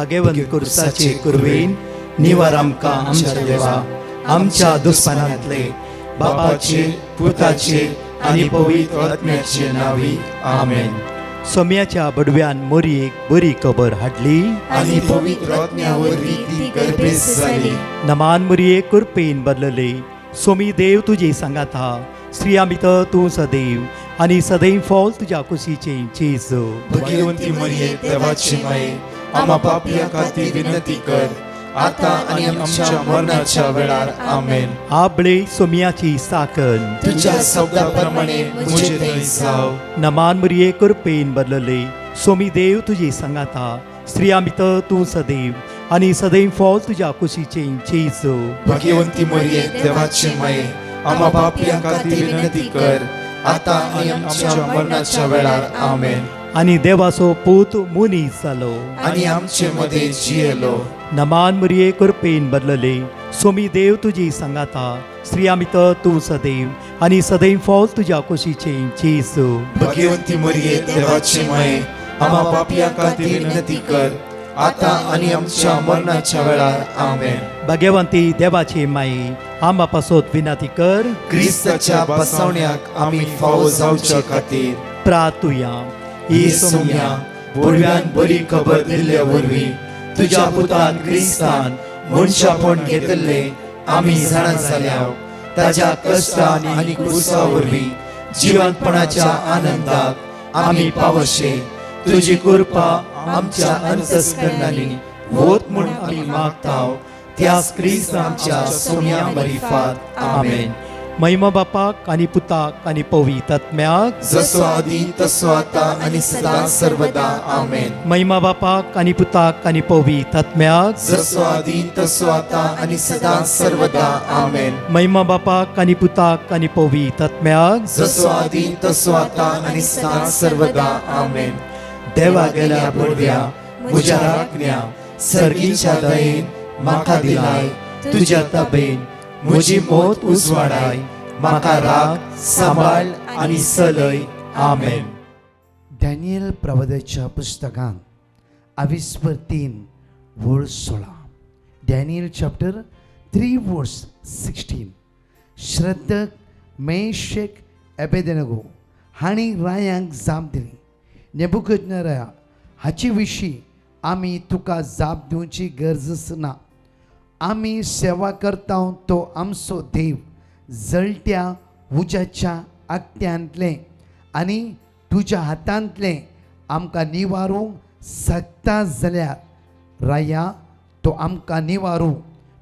भाग्यवंत कुर्साचे कुरवेन निवार आमकां आमच्या देवा आमच्या दुस्मनांतले बापाचे पुताचे आनी पवित्र आत्म्याचे नावी आमेन. सोम्याच्या बडव्यान मोरयेक बरी खबर हाडली आनी पवित्र आत्म्यावरवी ती गर्भेस जाली. नमान मोरयेक कुरपेन बदलले. सोमी देव तुजे सांगात हा. स्त्रिया भितर तूं सदैव आनी सदैव फॉल तुज्या कुशीचे जेजू. भाग्यवंती मरिये देवाची माये आम्हा पापियां खातीर विनंती कर आता आनी आमच्या मरणाच्या वेळार आमेन. आबळे सोम्याची साकन तुझ्या शब्दाप्रमाणे मुझे थंय जाव. नमान मोरये कुरपेन बदलले. सोमी देव तुजे सांगात हा. स्त्रिया भितर तूं सदैव आनी सदैव फॉल तुज्या कुशीचे जेजू. भाग्यवंती मरिये देवाची माये आम्हा पापियां खातीर विनंती कर आता आनी आमच्या मरणाच्या वेळार आमेन. आनी देवाचो पूत मुनीस जालो. आनी आमचे मध्ये जियेलो. नमान मोरये कुरपेन बदलले. सोमी देव तुजी सांगात हा. स्त्रिया भितर तूं सदैव आनी सदैव फॉल तुज्या कुशीचे जेजू. भाग्यवंती मरिये देवाची माये आम्हा पापियां खातीर विनंती कर आता आनी आमच्या मरणाच्या वेळार आमेन. भाग्यवंती देवाचे माये आम्हा पासत विनंती कर. क्रिस्ताच्या बसवण्याक आमी फावो जावच्या खातीर प्रार्थुया. ही सोम्या बडव्यान बरी खबर दिल्ल्या वरवीं तुज्या पुतान क्रिस्तान मनशापण घेतले आमी जाणा जाल्याव ताज्या कश्टान आनी क्रुसा वरवीं जिवंतपणाच्या आनंदाक आमी पावशे. तुजी कृपा आमच्या अंतस्करणांनी होत म्हूण आमी मागताव. त्याच क्रिस्तांच्या सोम्या मरिफात आमेन. महिमा बापाक आनी पुताक आनी पवित्र आत्म्याक जसो आदी तसो आता आनी सदां सर्वदा आमेन. महिमा बापाक आनी पुताक आनी पवित्र आत्म्याक जसो आदी तसो आता आनी सदां सर्वदा आमेन. महिमा बापाक आनी पुताक आनी पवित्र आत्म्याक जसो आदी तसो आता आनी सदां सर्वदा आमेन. देवा गेल्या बडव्या म्हज्या राखण्या सर्गीच्या दयेन म्हाका दिलाय तुज्या ताबेन म्हजी मोत उजवाडाय. म्हाका राख सांबाळ आनी चलय. आमेन. डॅनियल प्रवादीच्या पुस्तकांत 22:3 वर्स 16. डॅनियल चॅप्टर 3 वर्स 16. श्रद्धक मेशक एबेदेनेगो हांणी रायांक जाप दिली. नेबुकदनेझारा हाचे विशीं आमी तुका जाप दिवची गरज ना. आमी सेवा करता तो आमचो देव जळट्या उज्याच्या आगत्यांतले आनी तुज्या हातांतले आमकां निवारूंक शकता जाल्यार राया तो आमकां निवारूं.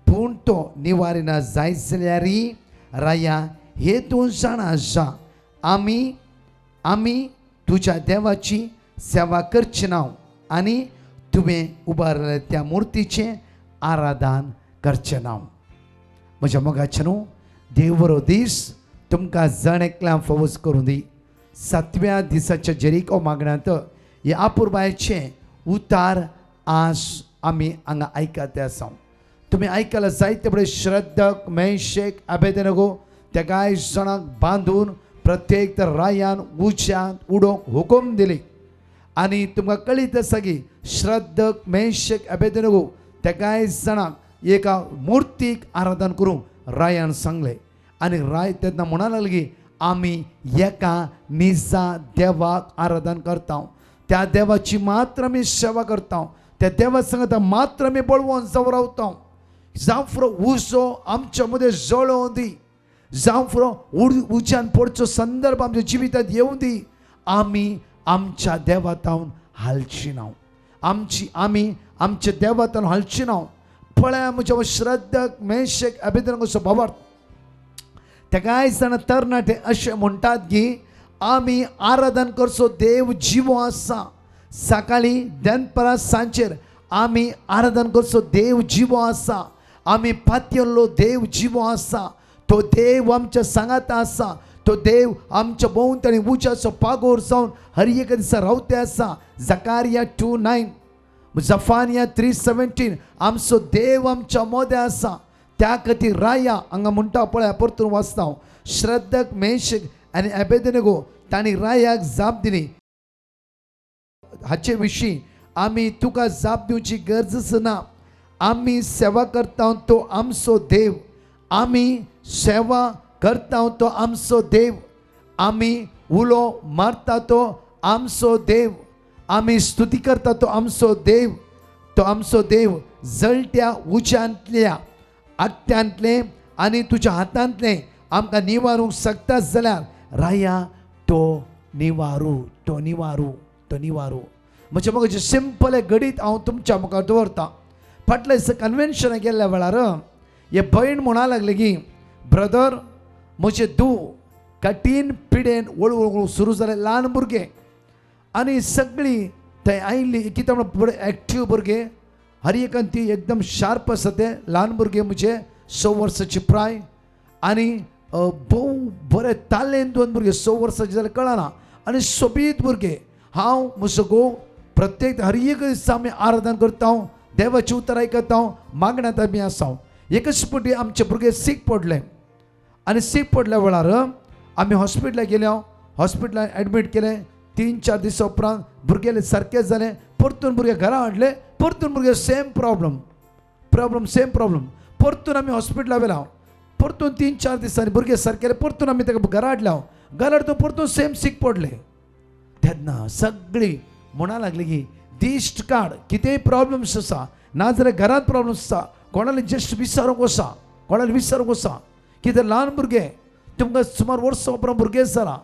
पूण तो निवारिना जायत जाल्यारय राया हे तूं जाणा जा आमी तुज्या देवाची सेवा करची ना आनी तुवें उबारलेल्या त्या मुर्तीचें आराधन करचें ना. म्हज्या मोगाचे न्हू देव बरो दीस तुमकां जण एकल्यां फवज करूं दी. 7व्या दिसाच्या जेरिको मागण्यांत ह्या अपुरबायेचें उतार आज आमी हांगा आयकते आसा. तुमी आयकलां जायते बडे श्रद्धक मेशक एबेदेनेगो त्या कांय जाणांक बांदून प्रत्येक रायान उज्यांत उडोवंक हुकूम दिली. आनी तुमकां कळीत आसा की श्रद्धक मेशक एबेदेनेगो त्या कांय जाणांक एका मुर्तीक आराधन करूंक रायान सांगलें. आनी राय तेन्ना म्हणूंक लागली की आमी एका निजा देवाक आराधन करता. त्या देवाची मात्र आमी सेवा करता. त्या देवा सांगता मात्र आमी बळवून जावं रावता. जावं फुरो उजो आमच्या मदें जळोवं दी. जावं फुरो उज्यान पडचो संदर्भ आमच्या जिवितांत येवं दी. आमी आमच्या देवातावन हालची ना. आमी आमच्या देवातावन हालची ना. पळय म्हज्या श्रद्धक मेशक एबेदेनेगोचो भावार्थ. ते कांय जाणां तरणाटे अशें म्हणटात की आमी आराधन करचो देव जिवो आसा. सकाळीं दनपरां सांजेर आमी आराधन करचो देव जिवो आसा. आमी पातयल्लो देव जिवो आसा. तो देव आमच्या सांगाता आसा. तो देव आमच्या भोंवतणी उज्याचो पागोर जावन हर एका दिसा रावते आसा. जकारिया 2:9 जफानिया 3:17 आमचो देव आमच्या मोदें आसा. त्या खातीर राया हांगा म्हणटा पळय परतून वाचता. श्रद्धक मेशक आनी एबेदेनेगो तांणी रायाक जाप दिली. हाचे विशीं आमी तुका जाप दिवची गरजच ना. आमी सेवा करता तो आमचो देव. आमी सेवा करता तो आमचो देव. आमी उलो मारता तो आमचो देव. आमी स्तुती करता तो आमचो देव. तो आमचो देव जळट्या उज्यांतल्या आट्यांतले आनी तुज्या हातांतले आमकां निवारूंक शकता जाल्यार राया तो निवारू, तो निवारू, तो निवारू. म्हणजे मग जे सिंपल गडीत हांव तुमच्या मुखार दवरता. फाटल्या दिसा कन्वेन्शनाक गेल्ल्या वेळार हे भयण म्हणा लागले की ब्रदर म्हजे धूव कठीण पिडेन हळू सुरू जाले. ल्हान भुरगे आनी सगळीं थंय आयिल्ली कितें म्हणून बरे एक्टीव भुरगे. हर एकान ती एकदम शार्प आसा ते ल्हान भुरगे म्हणजे 6 वर्साची प्राय आनी भोव बरे ताल्लेन 2 भुरगे 6 वर्साचे जाल्यार कळना आनी सोबीत भुरगे. हांव म्हजो घोव प्रत्येक हर एक दिसा आमी आराधना करता, देवाची उतर आयकता, मागण्यांत आमी आसा. एकच फावटी आमचे भुरगे सीक पडले आनी सीक पडल्या वेळार आमी हॉस्पिटलाक गेले. हॉस्पिटलान एडमीट केले. 3-4 दिसा उपरांत भुरगे सारके जाले. परतून भुरगे घरा हाडले. परतून भुरगे सेम प्रॉब्लम सेम प्रॉब्लम. परतून आमी हॉस्पिटलाक गेला. परतून 3-4 दिसांनी भुरगे सारके. परतून आमी ताका घरा हाडल्या. घरा हाडून परतून सेम सीक पडले. तेन्ना सगळीं म्हणा लागली की दिश्ट काड, कितेंय प्रॉब्लम्स आसा नाजाल्यार घरांत प्रॉब्लम्स आसा कोणाला जस्ट विचारूंक वचा, कोणाला विचारूंक वचा. कितें ल्हान भुरगे तुमकां सुमार वर्स उपरांत भुरगे जाला.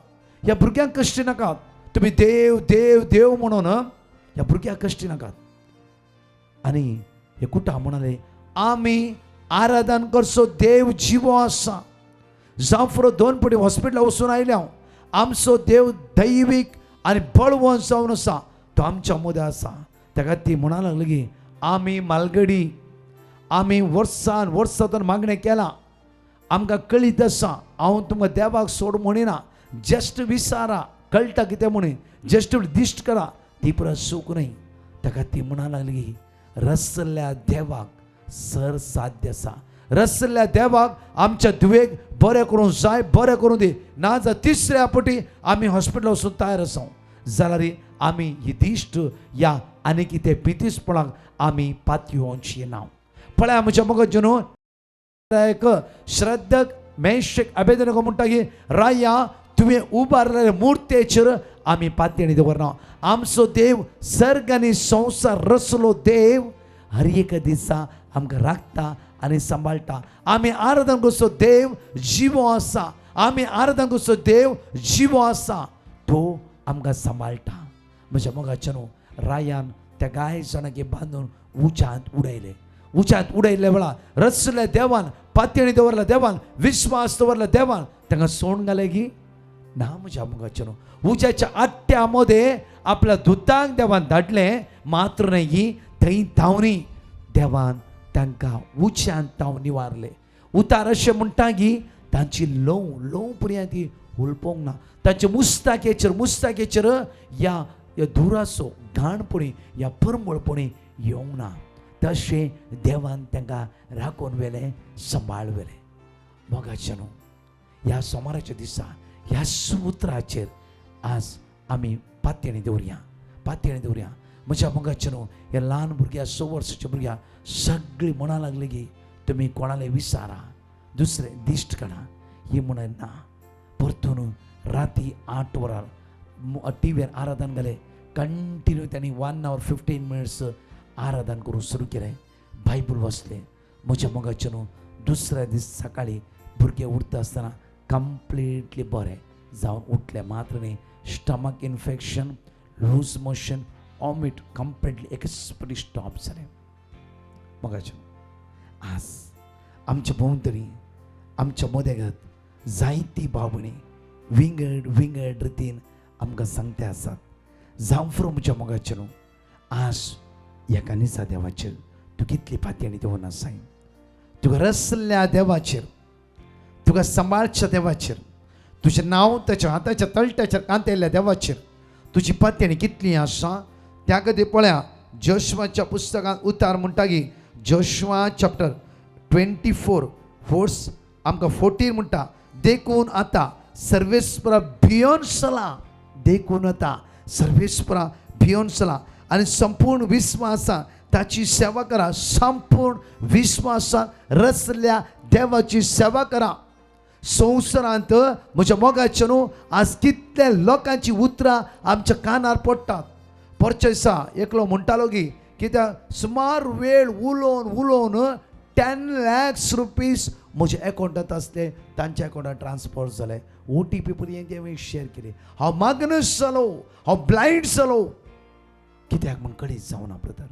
ह्या भुरग्यांक कश्ट नाकात. तुमी देव देव देव म्हणून ह्या भुरग्यांक कश्ट नाकात. आनी हे कुटां म्हणाले आमी आराधन करचो देव जिवो आसा. जावं फुडें 2 फावटी हॉस्पिटलाक वचून आयल्या. आमचो देव दैवीक आनी बळवंत जावन आसा. तो आमच्या मदें आसा. ताका ती म्हणा लागली की आमी मालगडी आमी वर्सान वर्सांतून मागणें केलां. आमकां कळीत आसा. हांव तुमकां देवाक सोड म्हणिना. जस्ट विचारा कळटा कितें म्हणून. जस्ट दिश्ट करा ती पुरा सूख न्हय. ताका ती म्हणा लागली की रसल्या देवाक सर साध्य आसा. रसल्या देवाक आमच्या दुवेक बरें करूं जाय, बरें करूं दी. ना जाल्यार 3ऱ्या फावटी आमी हॉस्पिटलाक वचून तयार आसा. जाल्यार आमी ही दिश्ट या आनी कितें पितीसपणाक आमी पातयेवची ना. पळया म्हज्या मगज न्हू एक श्रद्धक मेशक अबेदनेगो म्हणटा की राया तुवें उबारलेल्या मुर्तेचेर आमी पातयेणी दवरना. आमचो देव सर्ग आनी संवसार रचलो देव हर एक दिसा आमकां राखता आनी सांबाळटा. आमी आराधना करचो देव जिवो आसा. आमी आराधना करचो देव जिवो आसा. तो आमकां सांबाळटा. म्हज्या मोगाच्या न्हू रायान त्या गाय जाणांक बांदून उज्यांत उडयले. उज्यांत उडयल्या वेळार रचल्या देवान पातयेणी दवरल्या देवान विश्वास दवरल्या देवान तांकां सोडून घाले की ना. म्हज्या मोगाच्या न्हू उज्याच्या आट्ट्या मदें आपल्या दुतांक देवान धाडले. मात्र न्हय की थंय धांवनी देवान तांकां उज्यांत तांव निवारले. उतार अशें म्हणटा की तांची ल्हव पर्यंत ती उलपोंक ना. तांच्या मुस्ताकेचेर या दुरासो घाणपणी या परमळपणी येवंक ना. तशें देवान तांकां राखून व्हेलें, सांबाळ व्हेलें. मोगाच्या न्हू ह्या सोमाराच्या दिसा ह्या सुत्राचेर आज आमी पातयेणी दवरया, पातयेणी दवरया. म्हज्या मोगाच्या न्हू ह्या ल्हान भुरग्या 6 वर्साच्या भुरग्या सगळीं म्हणा लागली की तुमी कोणाले विचारा, दुसरे दिश्ट काडा. ही म्हणून ना. परतून राती 8 वरां टीव्हीर आराधन घाले. कंटिन्यू त्यांनी 1 hour 15 minutes आराधन करून सुरू केलें. बायबल वाचलें. म्हज्या मोगाच्या न्हू दुसऱ्या दीस सकाळी भुरगे उठता आसतना कंप्लीटली बरें जावन उठले. मात्र न्ही stomach infection, loose motion, vomit completely एकच फावटी स्टॉप जालें. मोगाच्या आज आमच्या भोंवतणी आमच्या मदेगांत जायती भावणी विंगड रितीन आमकां सांगते आसात. जावं फुरो म्हज्या मोगाच्या न्हू आज ह्या कानिसा देवाचेर तूं कितली पातयेणी दवरना साय. तुका रसल्या देवाचेर, तुका सांबाळच्या देवाचेर, तुजें नांव ताच्या हाताच्या तळट्याचेर कांतयल्ल्या देवाचेर तुजी पातयेणी कितली आसा. त्या खातीर पळया जोशुआच्या पुस्तकांत उतार म्हणटा की जोशुआ चॅप्टर 24 वर्स आमकां 14 म्हणटा देखून आतां सर्वेस्परा भियोन चला. देखून आतां सर्वेस्परा भियोन चला आणि संपूर्ण विश्वासान ताची सेवा करा. संपूर्ण विश्वासान रचल्या देवाची सेवा करा. संवसारांत म्हज्या मोगाचे न्हू आज कितल्या लोकांची उतरां आमच्या कानार पडटात. परच्या दिसा एकलो म्हणटालो की कित्याक सुमार वेळ उलोवन 10 lakhs रुपीज म्हज्या अकाउंटांत आसले तांच्या अकाउंटांत ट्रान्सफर जाले. OTP पर्यंत हांवें शेअर केली. हांव मागनस जालो, हांव ब्लायंड जालो. कित्याक म्हण कडेच जावना ब्रदर.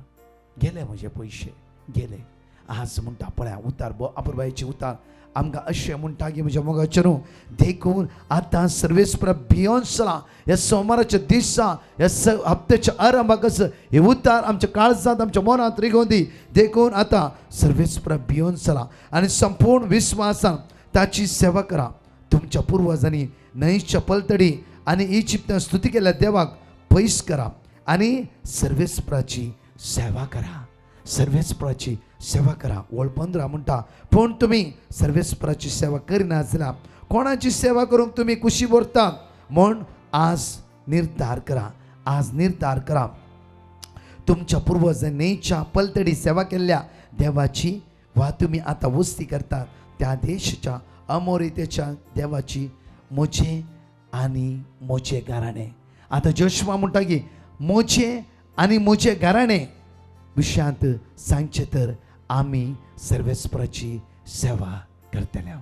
गेले म्हजे पयशे गेले. आज म्हणटा पळय उतार अपुरबायेचे उतार आमकां अशें म्हणटा की म्हज्या मोगाचे न्हू देखून आतां सर्वेस बियोन्स जालां. ह्या सोमाराच्या दिसा ह्या हप्त्याच्या आरंभाकच हे उतार आमच्या काळजांत आमच्या मनांत रिगोवन दी. देखून आतां सर्वेस बियोन्स जालां आनी संपूर्ण विश्वासान ताची सेवा करा. तुमच्या पुर्वजांनी न्हंयच्या पलतडी आनी इजिप्तान स्तुती केल्या देवाक पयस करा आनी सर्वेस्पराची सेवा करा. सर्वेस्पराची सेवा करा. वळ 15 म्हणटा पूण तुमी सर्वेस्पराची सेवा करिना जाल्यार कोणाची सेवा करूंक तुमी कुशी भरतात म्हूण आज निर्धार करा. आज निर्धार करा. तुमच्या पुर्वजांनी न्हंयच्या पलतडी सेवा केल्ल्या देवाची वा तुमी आतां वस्ती करतात त्या देशाच्या अमोरितेच्या देवाची म्हजे आनी म्हजे घराणे. आतां जोशुआ म्हणटा की म्हजे आनी म्हजे घराणे विशयांत सांगचे तर आमी सर्वेस्पराची सेवा करतले.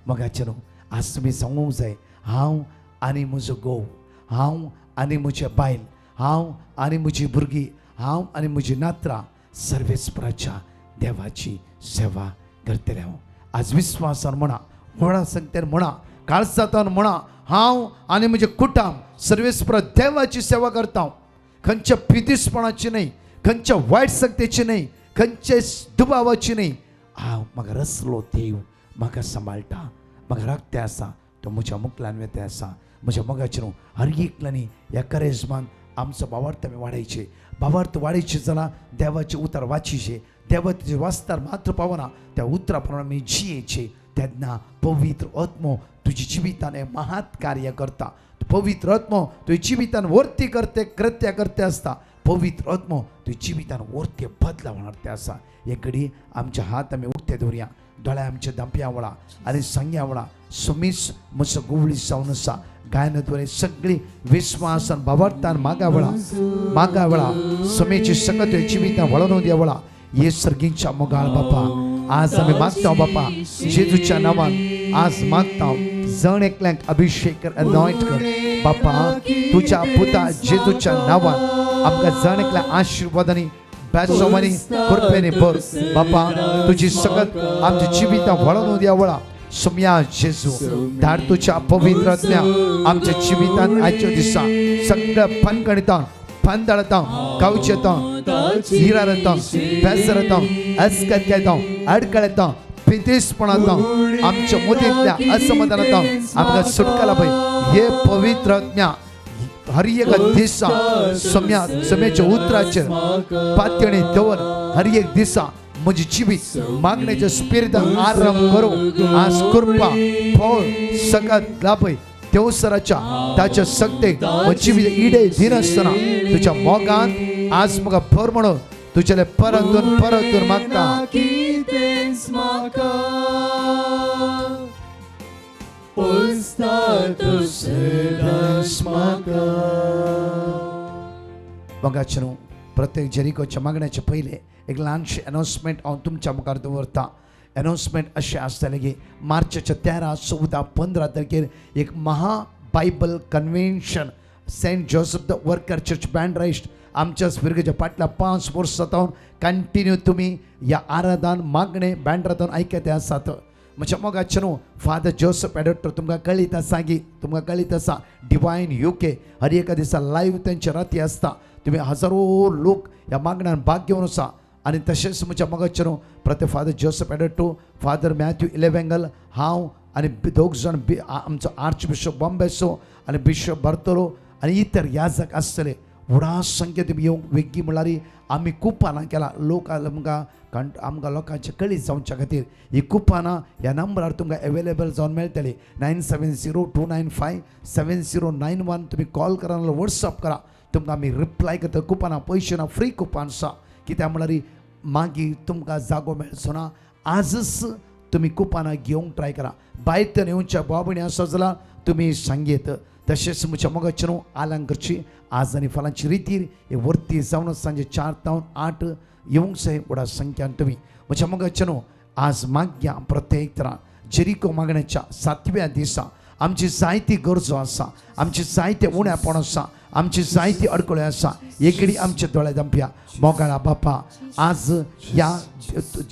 मोगाचे न्हू आज तुमी सांगूंक जाय हांव आनी म्हजो घोव, हांव आनी म्हजे बायल, हांव आनी म्हजी भुरगीं, हांव आनी म्हजी नात्रां सर्वेस्पराच्या देवाची सेवा करतले. आज विश्वासान म्हणा, व्हडा संख्येन म्हणा, काळजांतल्यान म्हणा हांव आनी म्हजें कुटुंब सर्वेस्परा देवाची सेवा करता. खंयच्या पिदिसपणाची न्हय, खंयच्या वायट सक्तीची न्हय, खंयचे दुबावाची न्हय. हांव म्हाका रचलो देव म्हाका सांबाळटा. म्हाका रगते आसा तो म्हज्या मुखल्यान वेते आसा. म्हज्या मोगाचे न्हू हर एकल्यानी ह्या करेजमान आमचो भावार्थ आमी वाडयचे. भावार्थ वाडयचे जाल्यार देवाचे उतार वाचिचे. देवाचे वास्तार मात्र पावना त्या उतरा प्रमाणे आमी जियेचे. तेन्ना पवित्र आत्मो तुज्या जिवितान हें महात कार्य करता. पवित्र आत्मो तुज्या जिवितान वर्ती करते कृत्य करते आसता. पवित्र आत्मो तुज्या जिवितान वर्ते बदलावणार ते आसा. एक घडी आमचे हात आमी उक्ते दवरया. दोळे आमच्या दांपया वळा आनी सांग्या वळा समीस म्हजो गुवळी जावन आसा. गायनाद्वारे सगळी विश्वासान भावार्थान मागा वळा समेची सकत जिवितान वळोवन दिया वळा. ये सर्गींच्या मोगाळ बापा आज आमी मागता बापा जेजूच्या नांवान आज मागता जण एकल्यांक अभिषेक कर अनॉइंट कर बापा. तुझ्या पुता जेजूच्या नांवान आमकां जण एकल्या आशिर्वादांनी बेसोमानी कृपेनी भर बापा. तुजी सकत आमच्या जिवितां वळोवन दिया वळा. सोम्या जेजू धाड तुझ्या पवित्र आत्म्या आमच्या जिवितान आयच्या दिसा सगळ्या फणगणितां फांदळतां कावचेतां हिरारतां बेसरतां अस्कत्यातां अडकळतां पितेसपणातां आमच्या मदींतल्या असमाधानातां आमकां सुटका लाभय. हे पवित्र आत्म्या हर एक दिसा सम्याच्या उतराचेर पातयणी दवर. हर एक दिसा म्हजी जिवीत मागण्याच्या स्पिरितान आरंभ करूं आज कृपा फळ सकत लाभय. देवसराच्या ताच्या सक्तेक जिवीत इडे दिनासतना तुझ्या मोगान आज म्हाका भर म्हणून तुझ्याले परतून मागता. मोगाचे न्हू प्रत्येक जेरिकोच्या मागण्याचे पयले एक ल्हानशी अनाउन्समेंट हांव तुमच्या मुखार दवरता. अनाउन्समेंट अशें आसतलें की मार्चाच्या 13, 14, 15 तारखेर एक महा Bible convention Saint Joseph the worker church बँड्राइस्ट आमच्या स्पिरिगेच्या फाटल्या 5 वर्सां जावन कंटिन्यू तुमी ह्या आराधन मागणे बँड्रांतून आयकते आसात. म्हज्या मोगाचे न्हू फादर जोसेफ एडोटर तुमकां कळीत आसा की तुमकां कळीत आसा डिवायन UK हर एका दिसा लायव्ह तेंचे राती आसता. तुमी हजारो लोक ह्या मागण्यान भाग घेवन आसा. आनी तशेंच म्हज्या मोगाचे न्हू प्रत्येक फादर जोसेफ एडोटो फादर मॅथ्यू इलेवेंगल हांव आनी दोग जाण आमचो आर्च बिशप बॉम्बेसो आनी बिशप बार्तोलो आनी इतर याजक आसतले. व्हडा संख्येन तुमी येवंक वेगी म्हळ्यार आमी कुपानां केला. लोक आमकां लोकांचे कळीत जावच्या खातीर ही कुपानां ह्या नंबरार तुमकां अवेलेबल जावन मेळटली. 9702957091 तुमी कॉल करा नाजाल्यार WhatsApp करा. तुमकां आमी रिप्लाय करता कुपानां पयशे ना फ्री कुपान आसा कित्याक म्हळ्यार मागीर तुमकां जागो मेळचो ना आजच तुम्ही कुपानां घेवंक ट्राय करा भायर तर येवच्या बाबणी आसा जाल्यार तुमी सांगेत तशेंच म्हज्या मोगाचें न्हू आलांक करची आज आनी फाल्यांची रितीर हे वर्ती जावन सांजे 4 ते 8 येवंक जाय व्हडा संख्यान तुमी म्हज्या मोगाचें न्हू आज माग्या प्रत्येक तरां जेरिको मागण्याच्या 7व्या दिसा आमची जायती गरजो आसा आमची जायते उण्यापण आसा आमची जायती अडकळ्यो आसा एकडी आमचे दोळे दंप्या मोगाळा बापा आज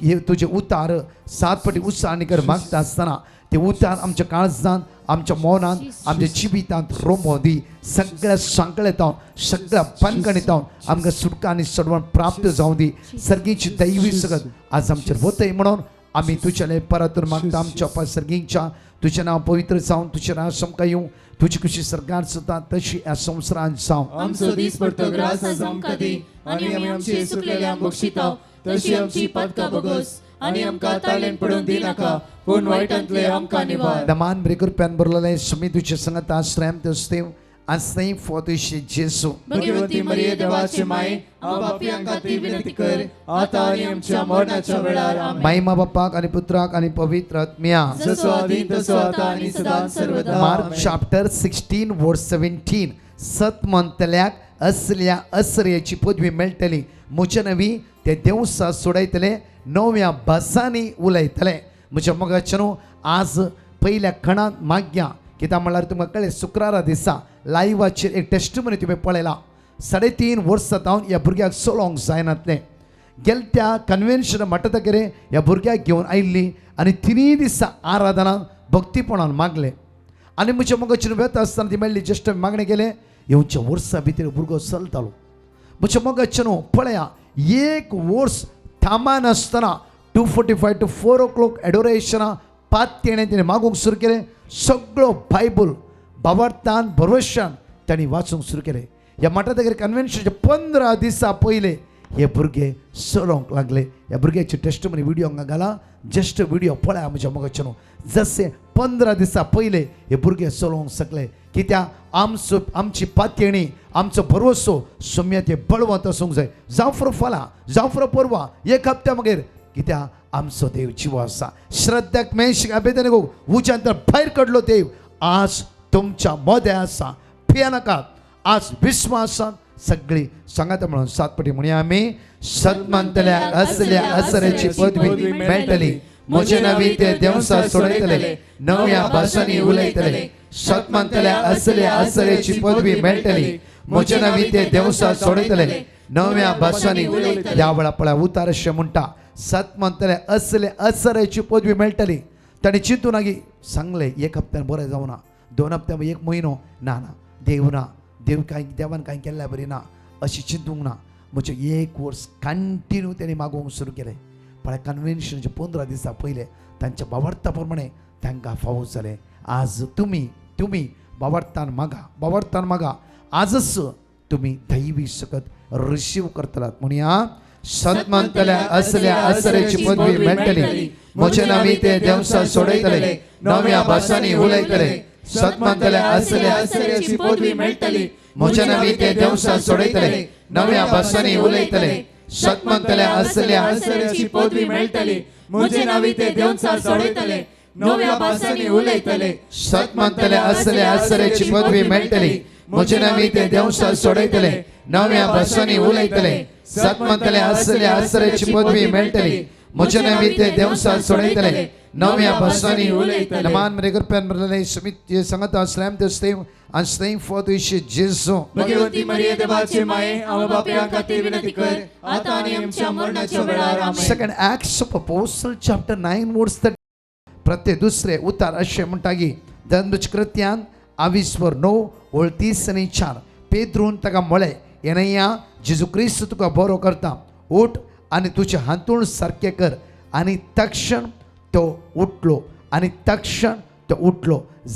हे तुजे उतार 7 पटी उत्साहानी कर मागता आसतना ते उतार आमच्या काळजांत आमच्या मौनांत आमच्या जिवितांत रोमो दी सगळ्या सांकळेतावन सगळ्या बनगणितावन आमकां सुटका आनी सडवण प्राप्त जावं दी सर्गीची दैवी सगत आज आमचेर वतय म्हणून आमी तुझे परतून मागता आमच्या अप्पा सर्गींच्या तुझें नांव पवित्र जावन तुजें नांव आमकां येवं तुजी कशी सरकार जाता तशी ह्या संवसारांत जावं आमचो दीस पडतो ग्रास आज आमकां दी आनी आमी आमची सुकलेल्यांक बक्षितांव तशी आमची पातकां बगोस आनी आमकां ताळेन पडून दिनाका पूण वायटांतले आमकां निवार दमान ब्रेकर पेन बरलेले सुमी तुजे संगत आश्रयम तेस्तेव आस्तें फोतुशी जेसू भगवती मरिये देवाची माय आम पापियांक खातीर विनंती कर आतां आनी आमच्या मरणाच्या वेळार आमेन महिमा बापाक आनी पुत्राक आनी पवित्र आत्म्या जसो आदी तसो आतां आनी सदां सर्वदा मार्क चॅप्टर 16 वर्स 17 सत म्हणटल्याक असल्या असर्याची पदवी मेळटली म्हजे नवी ते देवसा सोडयतले नव्या भासांनी उलयतले म्हज्या मोगाचें न्हू आज पयल्या खणांत माग्या कित्याक म्हळ्यार तुमकां कळ्ळें शुक्रारा दिसा लायव्हाचेर एक टेस्टिमनी तुवें पळयला 3.5 वर्सां जावन ह्या भुरग्याक सोलोंक जायनातलें गेल त्या कन्वेन्शन म्हणटकीर ह्या भुरग्याक घेवन आयिल्ली आनी 3 दिसां आराधनान भक्तीपणान मागले आनी म्हज्या मोगाचेर वेत आसतना ती मेळ्ळी जस्ट मागणें केलें येवच्या वर्सां भितर भुरगो चलतालो म्हज्या मोगाचें न्हू पळया 1 वर्स थांबानासतना 2:45 to 4 o'clock एडोरेशना 5 तेणें मागूंक सुरू केलें सगळो बायबल भावार्थान भरवशान तांणी वाचूंक सुरू केलें ह्या मठांतगेर कन्वेन्शनचे 15 दिसां पयले हे भुरगे चलोवंक लागले ह्या भुरग्याची टेस्टमनी व्हिडिओ हांगा घाला जस्ट व्हिडिओ पळया म्हज्या मोगाचें न्हू जशे 15 दिसां पयले हे भुरगे चलोवंक शकले कित्याक आमची पातयणी आमचो भरवसो सोम्याचे बळवंत आसूंक जाय जावं फुरो फाल्यां जावं फुरो परवा 1 हप्त्या मागीर कित्याक आमचो देव जिवो आसा श्रद्धाक मेश अभेदनेगो उज्यांत भायर काडलो देव आज तुमच्या मोदें आसा भिया नाकात आज विस्वासान सगळी सांगात म्हणून 7 पटी म्हणया आमी सत म्हणटल्या असल्या असऱ्याची पदवी मेळटली म्हजे नवी ते देवसा सोडयतले नव्या भासांनी उलयतले सत म्हणटल्या असल्या असऱ्याची पदवी मेळटली म्हजे नवी ते देवसा सोडयतले नव्या भासांनी ह्या वेळा पळय उतार अशें म्हणटा सत म्हणटले असले असऱ्याची पदवी मेळटली ताणें चिंतून नागी सांगलें 1 हप्त्यान बरें जावना 2 हप्त्यान 1 म्हयनो ना देवान कांय केल्ल्या बरी ना अशी चिंतूंक ना म्हणजे 1 वर्स कंटिन्यू तेणी मागोवंक सुरू केलें पळय कन्वेन्शनचे 15 दिसां पयले तांच्या भावार्था प्रमाणे तांकां फावो जालें आज तुमी भावार्थान मागा आजच तुमी दैवी सकत रिसीव करतलात म्हणया सत म्हणटल्या असल्या असऱ्याची पदवी मेळटली म्हजे नवी ते देवसा सोडयतले नव्या भासांनी उलयतले सत म्हणटल्या असल्या असऱ्याची पदवी मेळटली म्हजे नवी ते देवसा सोडयतले नव्या भासांनी उलयतले सत म्हणटल्या असल्या असऱ्याची पदवी मेळटली म्हजे नवी ते देवसा सोडयतले नव्या भासांनी उलयतले सत म्हणटल्या असल्या असऱ्याची पदवी मेळटली म्हजे नवी ते देवसा सोडयतले नव्या भासांनी उलयतले सत म्हणटल्या असल्या असऱ्याची पदवी मेळटली म्हजे नवी ते देवसा सोडयतले नव्या भासांनी उलयतले नमान मरेगर पेन बरलेले समित सांगत आश्रयम तेस्तेव and staying forth इशे जेसू भगवती मरिये देवाची माय आम पापियांक खातीर विनंती कर आतां आनी आमच्या मरणाच्या वेळार amen second Acts of apostle chapter 9 verse प्रत्येक दुसरे उतार अशें म्हणटा की धनुच कृत्यान 22:9 30 4 पेद्रून ताका म्हळें येनया जेजू क्रिस्त तुका बरो करता उठ आनी तुजे हांतूण सारकें कर आनी तक्षण तो उठलो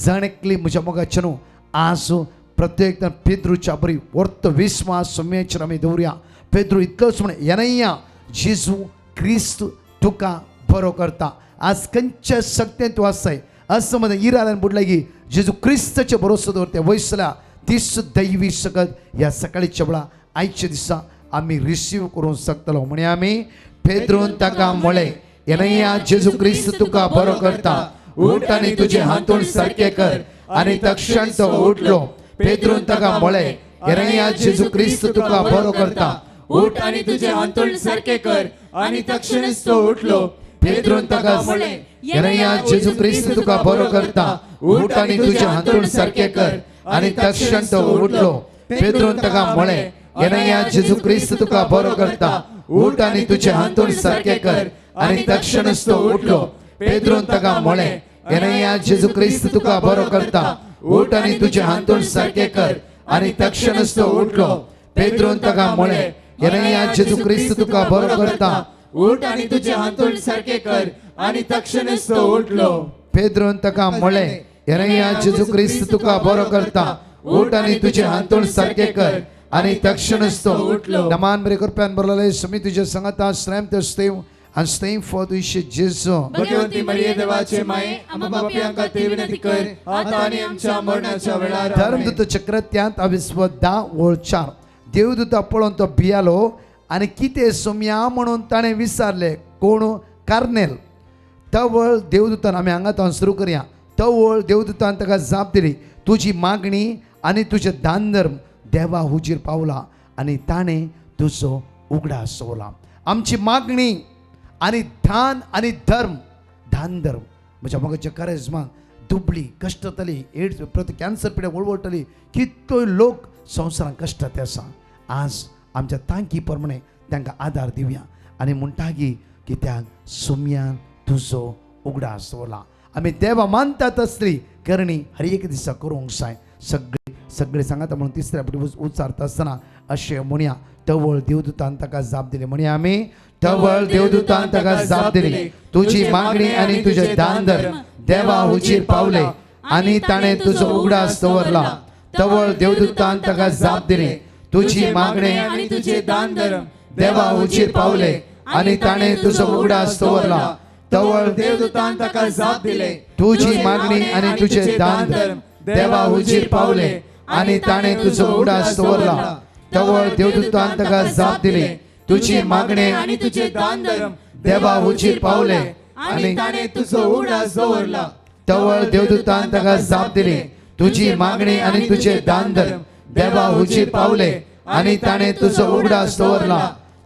जणकली म्हज्या मोगाचें न्हू आज प्रत्येक पेद्रूच्या बरी वर्त विस्वास सोम्याचेर आमी दवरया पेद्रू इतलोच म्हणे येनया जेजू क्रिस्त तुका बरो करता आज खंयच्या सक्तेन तूं आसाय असं मध्ये इराल्यान बुडले की जेजू क्रिस्ताचे भरोसो दवरते वयसल्या तीच दैवी सकत ह्या सकाळीच्या वेळा आयच्या दिसा आम्ही रिसीव करून शकतलो म्हणे आम्ही पेद्रोन ताका म्हळे येनया जेजू क्रिस्त तुका बरो करता उठ आणि तुझे हातून सारखे कर आणि तक्षण तो उठलो पेद्रोन ताका म्हळे येनया जेजू क्रिस्त तुका बरो करता उठ आणि तुझे अंतोळ सारखे कर आणि तक्षणच तो उठलो पेद्रोन ताका म्हळे येनया जेजू क्रिस्त तुका बरो करता उठ आणि तुझे हातून सारखे कर आणि तक्षण तो उठलो पेद्रोन ताका म्हळे येनया जेजू क्रिस्त तुका बरो करता उठ आणि तुझे हातून सारखे कर आणि तक्षणच तो उठलो पेद्रोन ताका म्हळे येनया जेजू क्रिस्त तुका बरो करता उठ आणि तुझे हातून सारखे कर आणि तक्षणच तो उठलो पेद्रोन ताका म्हळे येनया जेजू क्रिस्त तुका बरो करता उठ आणि तुझे अंतोळ सारखे कर आणि तक्षणच तो उठलो पेद्रोन ताका म्हळे येनया जेजू क्रिस्त तुका बरो करता उठ आणि तुझे हातून सारखे कर आणि तक्षणच तो उठलो. नमान बरे कृपेन बरलेले समी तुझे संगता strength to stay and staying for the जेजू भगवंती मरिये देवाचे माये आम्हा पापियांका ते विनंती कर आता आणि आमच्या मरणाच्या वेळार धर्मदूत चक्रत्यांत अविस्वदा वळचार देवदूत पळोवन तो भियालो आणि किते सोम्या म्हणून ताणें विचारले कोण कार्नेल तवळ देवदूतान आमी हांगा सुरू करया तवळ देवदूतान ताका जाप दिली तुजी मागणी आणि तुझे दान धर्म देवा हुजीर पावला आणि ताणें तुजो उगडास सोवला आमची मागणी आणि दान धर्म म्हज्या मोगाच्या कारेजमान दुबळी कश्ट जातली एड्स प्रति कॅन्सर पिड्या वळवळटली कितलोय लोक संवसारांत कश्टात आसा आज आमच्या तांकी प्रमाणे तांकां आदार दिवया आनी म्हणटागी कित्याक सुम्यान तुजो उगडास सोवला आमी देवा मानतात असली करणी हर एक दिसा करूंक जाय सगळे सांगात म्हणून तिसऱ्या फावटी उच्चारता आसतना अशें म्हणया तवळ देवदूतान ताका जाप दिली म्हणया आमी तवळ देवदूतान ताका जाप दिली तुजी मागणी आनी तुजें दान धर्म देवा हुजीर पावले आनी ताणें तुजो उगडास दवरला तवळ देवदूतान ताका जाप दिली तुजी मागणी आणि तुझे दान धर्म देवा हुजीर पावले आनी ताणें तुजो उगडास दवरला तवळ देवदूतान ताका जाप दिले तुजी मागणी आनी तुजें दान धर्म देवा हुजीर पावले आनी ताणें तुजो उगडास दवरला तवळ देवदूतान ताका जाप दिली तुजी मागणी आणि तुझे दान धर्म देवा हुजीर पावले आणि ताणे तुझो उगडास दवरला तवळ देवदूतान ताका जाप दिली तुजी मागणी आणि तुझे दान धर्म देवा हुजीर पावले आणि ताणें तुजो उगडास दवरला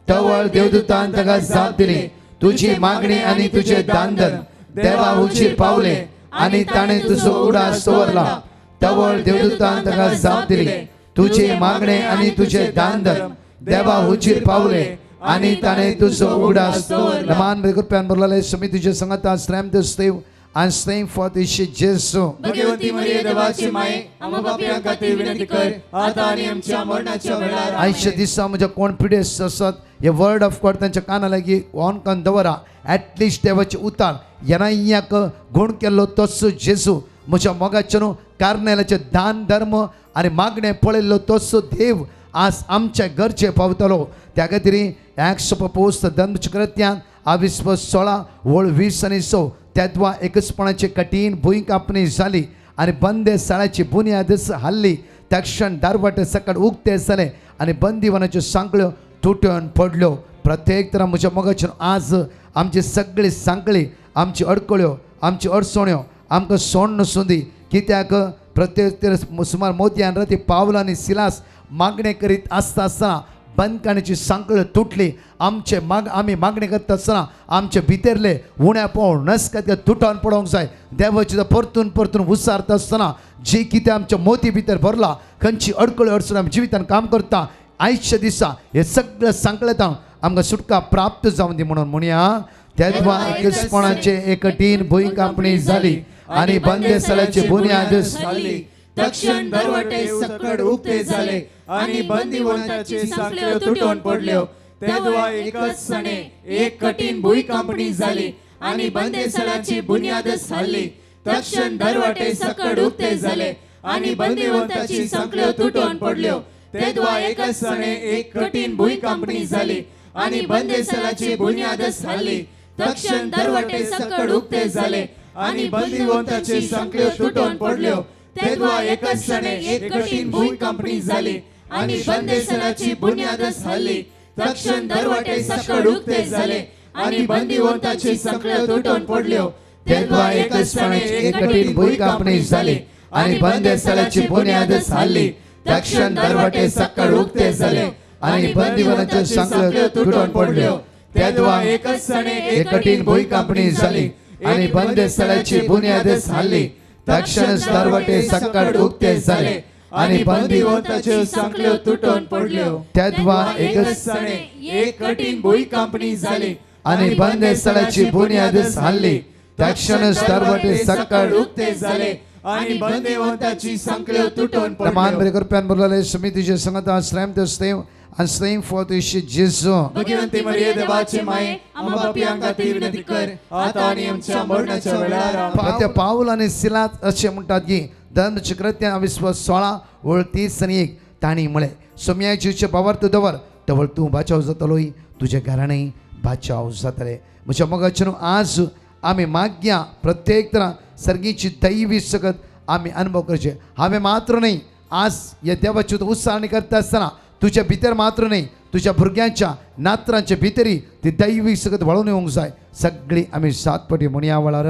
तवळ देवदूतान ताका जाप दिली तुजी मागणी आणि तुझे दान धर्म देवा हुजीर पावले आणि ताणें तुजो उगडास दवरला तवळ देवदूतान ताका जाप दिली तुजी मागणी आणि तुझे दान धर्म देवा हुजीर पावले आणि ताणें तुजो उगडास दवरला मान बेगुरप्यान बरलेले समी तुजे संगता strength to stay and staying for the जेजू भगवंती मरिये देवाचे माये आम्हा पापियांका ते विनंती कर आता आणि आमच्या मरणाच्या वेळार आयच्या दिसा म्हज्या कॉन्फिडन्स आसत हे वर्ड ऑफ गॉड तांच्या काना लागीं ऑन करून दवरा ॲटलिस्ट देवाचे उतार येनाक गुण केल्लो तोच जेजू म्हज्या मोगाचे न्हू कार्नेलाचे दान धर्म आनी मागणें पळयल्लो तोच देव आज आमच्या गरजे पावतलो त्या खातीर एक्स पोस्ट धर्मचक्रत्यान 16 वळ 20 आनी 6 तेदवा एकचपणाची कठीण भुंय कापणी जाली आनी बंदे साळाची बुन्याद हाल्ली तक्षण दारवाटे सकट उक्ते जाले आनी बंदीवनाच्यो सांकळ्यो तुटून पडल्यो प्रत्येक तरां म्हज्या मोगाचे आज आमची सगळी सांकळी आमची अडकळ्यो आमची अडचण्यो आमकां सोडून नसुंदी कित्याक प्रत्येक सुमार मोतयान राती पावलो आनी सिलास मागणे करीत आसतना बंदकाणीची सांकळ तुटली आमी मागणी करता आसतना आमचे भितरले उण्या पळोवन नसकात तुटोन पडोवंक जाय देवाची परतून उसारता आसतना जी कितें आमच्या मोती भितर भरला खंयची अडकळ्यो अडचण आमी जिवितान काम करता आयच्या दिसा हे सगळे सांकळेतां आमकां सुटका प्राप्त जावन दी म्हणून म्हणया तेदवा एकचपणाचे एक कठीण भुंय कापणी जाली आनी बंदेसाळाची बुन्याद हाल्ली तक्षण दरवाटे सकट उक्ते झाले आणि बंदीवनाचे सांकळ्यो तुटून पडल्यो तेदवा एकच सणे एक कठीण भुंय कापणी झाली आणि बंदेसाळाची बुन्यादच हाल्ली तक्षण दरवाटे सकट उक्ते झाले आणि बंदीवनाची सांकळ्यो तुटून पडल्यो तेदवा एकच सणे एक कठीण भुंय कापणी झाली आणि बंदेसाळाची बुन्यादच हाल्ली तक्षण दरवाटे सकट उक्ते झाले आणि बंदीवनाची सांकळ्यो तुटून पडल्यो तेव्हा एकाच क्षणी एक कठीण भूकंपनी झाली आणि बंदिस्थानाची बुनियादच हल्ली. तक्षण दरवाटे सकळ उक्ते झाले आणि बंदिवंताची संकळे तुटून पडल्यो. तेव्हा एकाच क्षणी एक कठीण भूकंपनी झाली आणि बंदिस्थानाची बुनियादच हल्ली. तक्षण दरवाटे सकळ उक्ते झाले आणि बंदिवंताची संकळे तुटून पडल्यो. तेव्हा एकाच क्षणी एक कठीण भूकंपनी झाली आणि बंदिस्थानाची बुनियादच हल्ली. तक्षणच दरवाटे सकळ उक्ते झाले आणि बंदिवंताचे संकळे तुटून पडल्यो. तेव्हा एकच क्षणी एक कठीण भूकंपनी झाली आणि बंदिस्थानाची बुनियादच हल्ली. तक्षणच दरवाटे सकळ उक्ते झाले आणि बंदिवंताची संकळे तुटून पडल्यो. Naman berkorban berlalai semiti je sangat asram terstem astem foto ishi Jesu. Bhagwanti मरिये देवाची माये आम्हा पापियांसाठी विनंती कर आता आणि आमच्या मरणाच्या वेळेला. त्या पाऊल आणि सिलात असे म्हणतात की धर्मचक्रत्या अविश्वास 16 ओळ 30 आणि 1 ताणी मुळे सोम्याचे बावर तू दवर तवळ तू बाचाव जातलोय तुझे घराणे बाचाव जातले. म्हणजे मग आज आम्ही माग्या प्रत्येक तर सर्गीची दैवी सकत आम्ही अनुभव करचे. हवे मात्र नाही आज या देवाची उत्साहाने करता असताना तुझ्या भितर मात्र नाही तुझ्या भुरग्यांच्या नात्रांच्या भितरी ती दैवी सकत वळून येऊन जाय. सगळी आम्ही सातपटी म्हणया वळार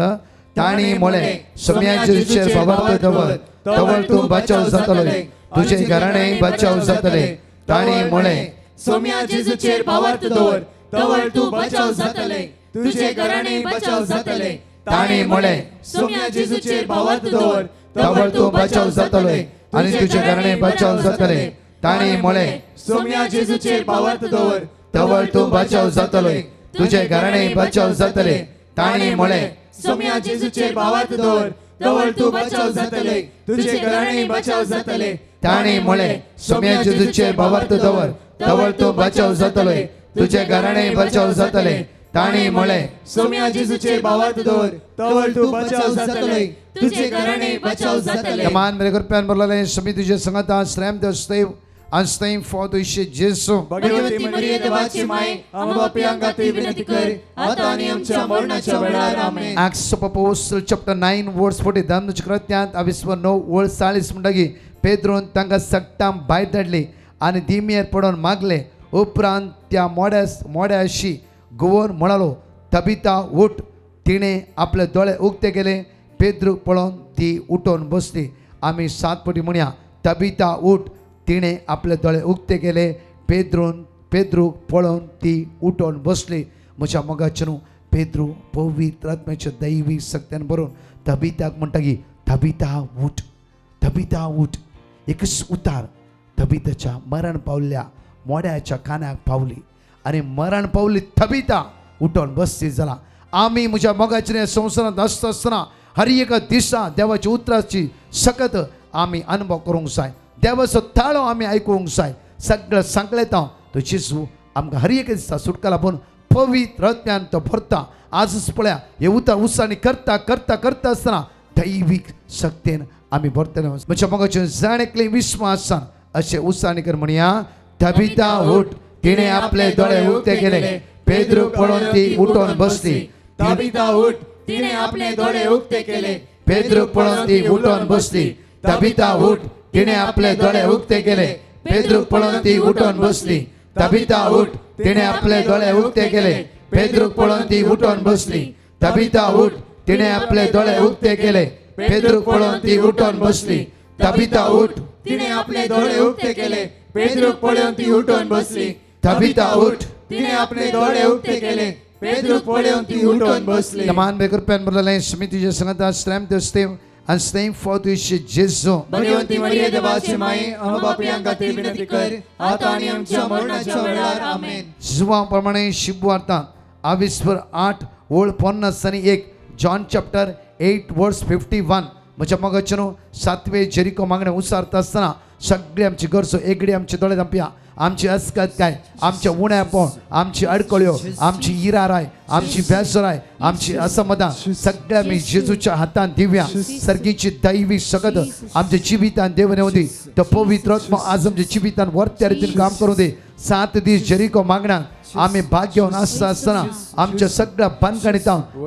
ताणी मुळे सोम्याचे विचार बाबा दवर तवळ तू बाचाव जातलोय तुझे घराणे बाचाव जातले. ताणी मुळे सोम्या जेजूचेर भावार्थ दवर तवळ तू बचाव जातले तुझे घराणे बचाव जातले. ताणी मुळे सोम्या जेजूचेर भावार्थ दवर तवळ तू बाचाव जातलोय आणि तुझे घराणे बाचाव जातले. ताणी मुळे सोम्या जेजूचेर भावार्थ दवर तवळ तू बाचाव जातलोय तुझे घराणे बाचाव जातले. ताणी मुळे सोम्या जेजूचेर भावार्थ दवर तवळ तू बचाव जातले तुझे घराणे बचाव जातले. ताणी मुळे सोम्या जेजूचे भावार्थ दवर तवळ तू बाचाव जातलोय तुझे घराणे बाचाव जातले. ताणी मुळे सोम्या जेजूचेर भावार्थ दवर तवळ तू बचाव जातले तुझे घराणे बचाव जातले. Naman berkorban berlalai semiti je sangat asram terstem astem foto ishi Jesu. Bhagwanti मरिये देवाची माये आम्हा पापियांसाठी विनंती कर आता आणि आमच्या मरणाच्या वेळेला. आमेन. Acts of Apostles chapter 9 verse 40 धर्मचक्रत्यांत अविश्व 9 वर्ष 40 म्हणटगी पेद्रोन तांकां सक्ताम भायर धाडली आणि दिमेर पडोन मागले. उपरांत त्या मोड्याशी गोवन म्हणालो तबिता उठ. तिणे आपले दोळे उगते केले. पेद्रू पळोवन ती उठून बसली. आम्ही सातपटी म्हणया तबिता उठ. तिणे आपले दोळे उगते केले. पेद्रू पळोवन ती उठून बसली. म्हज्या मोगाचें पेद्रू पवित्र आत्म्याच्या दैवी सक्त्यान भरून तबिताक म्हणटा की तबिता उठ तबिता उठ. एकच उतार तबिताच्या मरण पावल्या मोड्याच्या कानाक पावली आणि मरण पावली तबिता उठून बसली. जाला आम्ही म्हज्या मोगाचें संवसारांत आसता आसतना हर एक दिसा देवाच्या उतराची सकत आम्ही अनुभव करूंक जाय. देवाचो ताळो आम्ही आयकूंक जाय. सगळं सांगलेता तो जेजू आमकां हर एक दिसा सुटका लाभून पवित्र आत्म्यान तो भरता. आजच पळया हे उतार उत्साहाने करता करता करता आसतना दैवीक शक्तीन आम्ही भरतले. म्हज्या मोगाचें जाणेकले विश्वासान अशें उत्साहाने कर म्हणया तबिता उठ. तिणे आपले दोळे उगते केले. पेद्रू पळोवन ती उठून बसली. तबिता उठ. तिने आपले डोळे उघडे केले. पेद्रू पळोवन ती उठून बसली. तबिता उठ. तिणे आपले डोळे उगते केले. पेद्रू पळोवन ती उठून बसली. तबिता उठ. तिणे आपले डोळे उगते केले. पेद्रू पळोवन ती उठून बसली. तबिता उठ. तिणे आपले डोळे उगते केले. पेद्रू पळोवन ती उठून बसली. तबिता उठ. तिने आपले डोळे उघडे केले. पेद्रू पळोवन ती उठून बसली. तबिता उठ. तिने आपले डोळे उघडे केले. पेद्रू पळोवन ती उठून बसली. Naman berkorban berlalai semiti je sangat asram terstem astem foto ishi Jesu. Bhagwanti मरिये देवाची माये आम्हा पापियांसाठी विनंती कर आता आणि आमच्या मरणाच्या वेळेला. आमेन. प्रमाणे शिबवार्ता 28 ओळ 50 आणि 1 जॉन चॅप्टर 8 वर्स 51. म्हज्या मोगाचें 7वे जेरिको मागणें उसारता आसतना सगळे आमची गरजो एगडी आमचे दोळे धांपया. आमची अस्कत काय आमच्या उण्यापण आमची अडकळ्यो आमची इराराय आमची बेसराय आमची असमाधान सगळ्या आम्ही जेजूच्या हातान दिव्या. सर्गीची दैवी सकत आमच्या जिवितान देवन येऊ दे. तो पवित्र आत्मा आज आमच्या जिवितान वरत्या रितीन काम करू दे. 7 दीस जेरिको मागण्या आम्ही भाग घेऊन असताना आमच्या सगळ्या बंदकांनी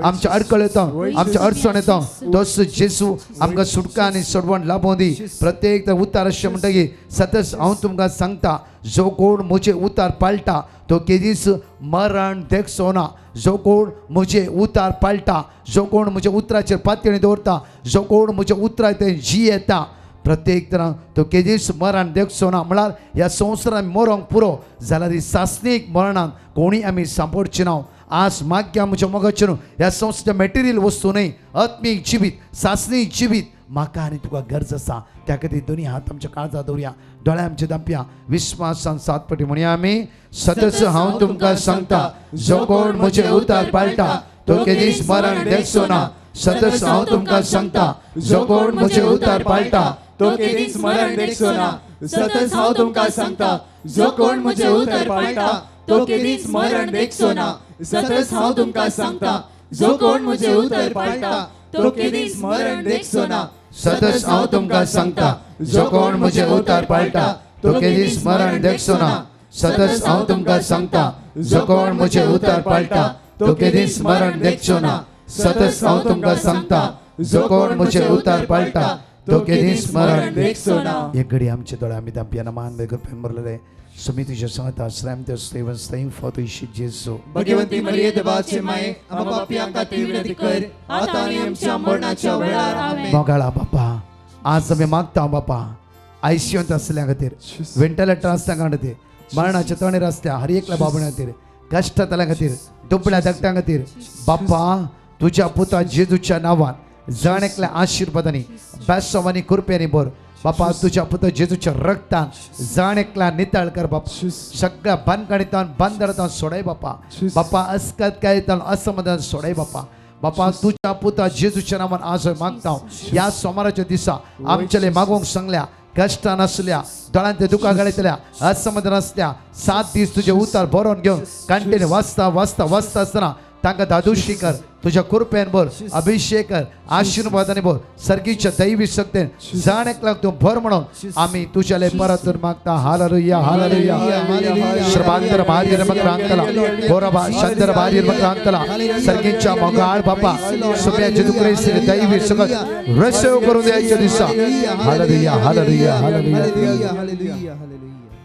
आमच्या अडकळीत आमच्या अडचणीत तोच जेसू आमकां सुटका आनी सोडवण लाभोवन दी. प्रत्येक उतार अशें म्हणटा की सतत हांव तुमकां सांगता, जो कोण म्हजे उतार पाळटा तो केदीस मरण देखचो ना. जो कोण म्हजे उतार पाळटा, जो कोण म्हज्या उतराचेर पातयेणी दवरता, जो कोण म्हज्या उतरा ते जी येता, प्रत्येक तरां तो केदीस मरण देखचो ना. म्हळ्यार ह्या संवसारान मरोंक पुरो जाल्यार ही सासणीक मरणाक कोणी आमी सांपडची ना. आज माग्या म्हज्या मोगाचेर ह्या संस्थेच्या मॅटेरियल वस्तू न्हय, आत्मीक जिवीत, सासणीक जिवीत म्हाका आनी तुका गरज आसा. त्या खातीर दोनी हात आमच्या काळजात दवरया, दोळे आमचे धांपया, विश्वासान 7 फावटी म्हणया आमी. सतत हांव तुमकां सांगता, जो कोण म्हजे उतार पाळटा तो केदीस मरण देखचो ना. सतत हांव तुमकां सांगता, जो कोण म्हजे उतार पाळटा तो केदीस मरण देखचो ना. सतत हांव तुमकां सांगता, जो कोण म्हजे उतर पाळटा तो केदीस मरण देखचो ना. सतत हांव तुमकां सांगता, जो कोण म्हजे उतर पाळटा तो केदीस मरण देखचो ना. सतत हांव तुमकां सांगता, जो कोण म्हजे उतार पाळटा तो केदीस मरण देखचो ना. सतत हांव तुमकां सांगता, जो कोण म्हजे उतार पाळटा तो केदीस मरण देखचो ना. सतत हांव तुमकां सांगता, जो कोण म्हजे उतार पाळटा तो केदीस मरण देखचो ना. एक घडी आमचे दोळे आमी धांपया. मान बेगर प्रेम मरलेले समितीच्या संगता श्रामते स्तेवन स्तेम फावतो इश्ट जेसू. भगवंती मरिये देवाचे माये, आम्हा पापियांका विनंती कर, आता आणि आमच्या मरणाच्या वेळार. आमेन. मोगाळा बापा, आज आमी मागता बापा, आयसीयूंत आसल्या खातीर, वेंटिलेटर आसल्या खातीर, मरणाच्या तणेर आसल्या हर एकल्या बाबण्या खातीर, कश्टातल्या खातीर, दुबळ्या धाकट्यां खातीर बापा, तुज्या पुता जेजूच्या नांवान जण एकल्या आशिर्वादांनी बेसवानी कृपेनी भर बापा. तुझ्या पुत्र जेजूच्या रक्तान जण एकल्या नितळ कर बापा. सगळ्या बंदकाणीतून बंदरातून सोडाय बापा. बापा अस्कत काय असमाधान सोडाय बापा. बापा तुझ्या पुता जेजूच्या नावान आज मागता. या सोमाराच्या दिसा आमच्याले मागोंक सांगल्या, कष्ट नसल्या, दोळ्यांत दुखा गळयतल्या, असमाधान असल्या 7 दीस तुझे उतार बरोवन घेवन कंटिन्यू वाचता वाचता वाचता असताना तांकां दादुशी कर, तुझ्या कृपेन भर, अभिषेक कर, आशीर्वादाने भर, सर्गीच्या दैवी शक्तीन जाण एकल्याक तूं भर म्हणून आमी तुझ्याले परतून मागता. Hallelujah hallelujah. श्रभांतर भार्य मक्रांतला बोरबा शंदर भार्य मक्रांतला सर्गीच्या मोगाळ बापा सुप्याचे दुकरेस दैवी शक्ती रसव करून द्यायच्या दिसा. Hallelujah hallelujah hallelujah.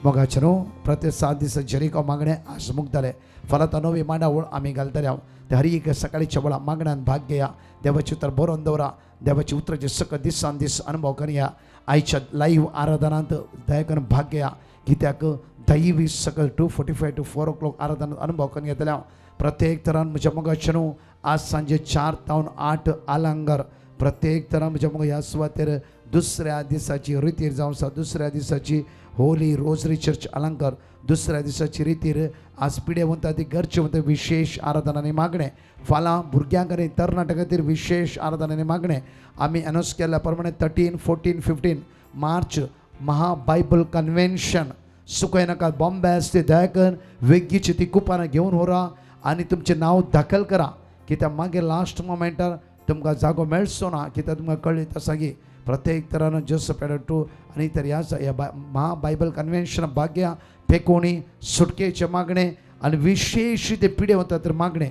मोगाचनो प्रत्येक 7 दीस जरिको मागणे आज मुक्ताले फलात नवी मांडावळ आम्ही घालतले. ते हर एक सकाळीच्या वेळा मागण्यान भाग घेया. देवाची उतर बरोवन दवरा. देवाची उतराचे सक दिसान दीस अनुभव करया. आयच्या लाईव्ह आराधनांत दया करून भाग घेया. कित्याक दैवी सकल 2:45 to 4 o'clock आराधनांत अनुभव करून घेतल्या. प्रत्येक तरान म्हज्या मोगाचनो आज सांजे 4 to 8 आलांगर प्रत्येक तरान म्हज्या मोग ह्या सुवातेर दुसऱ्या दिसाची रितीर जावन आसा. दुसऱ्या दिसाची होली रोजरी चर्च अलंकार, दुसऱ्या दिसाची रितीर आज पिढे म्हणटा ती घरचे म्हणटा विशेष आराधनाने मागणे. फाल्यां भुरग्यांक आनी तरणाट्यां खातीर विशेष आराधनाने मागणे. आमी अनाउन्स केल्या प्रमाणे 13, 14, 15 मार्च महा बायबल कन्व्हेन्शन सुकयनाका बॉम्बे असते. दयाकन वेगळीची ती कुपानां घेवन व्हरा आनी तुमचें नांव दाखल करा. कित्याक मागीर लास्ट मोमेंटार तुमकां जागो मेळचो ना. कित्याक तुमकां कळीत आसा की प्रत्येक तरान जोसेफ पेडटू आणि तर ह्या महा बायबल कन्व्हेन्शन भाग्या फेकोणी सुटकेचे मागणे आणि विशेष ते पिढे होता तर मागणे.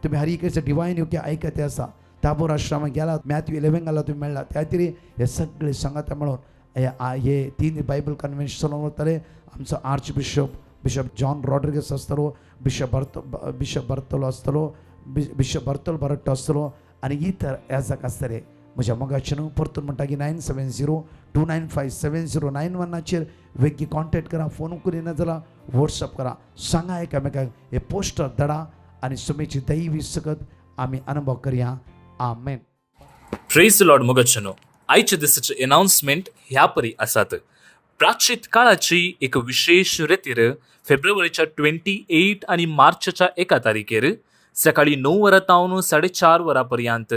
तुम्ही हर एकेचं डिवायन योग्य ऐकते असा. ताबोर आश्रमात गेला, मॅथ्यू 11 ला तुम्ही मेळला. त्या तरी हे सगळे संगत म्हणून हे 3 बायबल कन्व्हेन्शन वरतले. आमचो आर्च बिशप जॉन रॉड्रिगस आसतलो, बिशप बर्तोलो आसतलो, बिशप बर्तोल बरट्टो आसतलो आणि इतर याजक आसतले. म्हज्या मोगाचें परतून म्हणटा की 9702957091 वेगळी कॉन्टॅक्ट करा. फोन करिना जाल्यार व्हॉट्सअप करा. सांगा एकामेकाक हे पोस्टर धाडा आनी सुमेची दैवी सकत आमी अनुभव करया. आमेन. Praise the Lord. मोगाचेनो आयच्या दिसाचे अनाउन्समेंट ह्या परी आसात. प्राचित काळाची एक विशेष रितीर फेब्रुवारीच्या 28 आणि मार्चच्या 1 तारखेर सकाळी 9 वरां तावन 4:30 वरां पर्यंत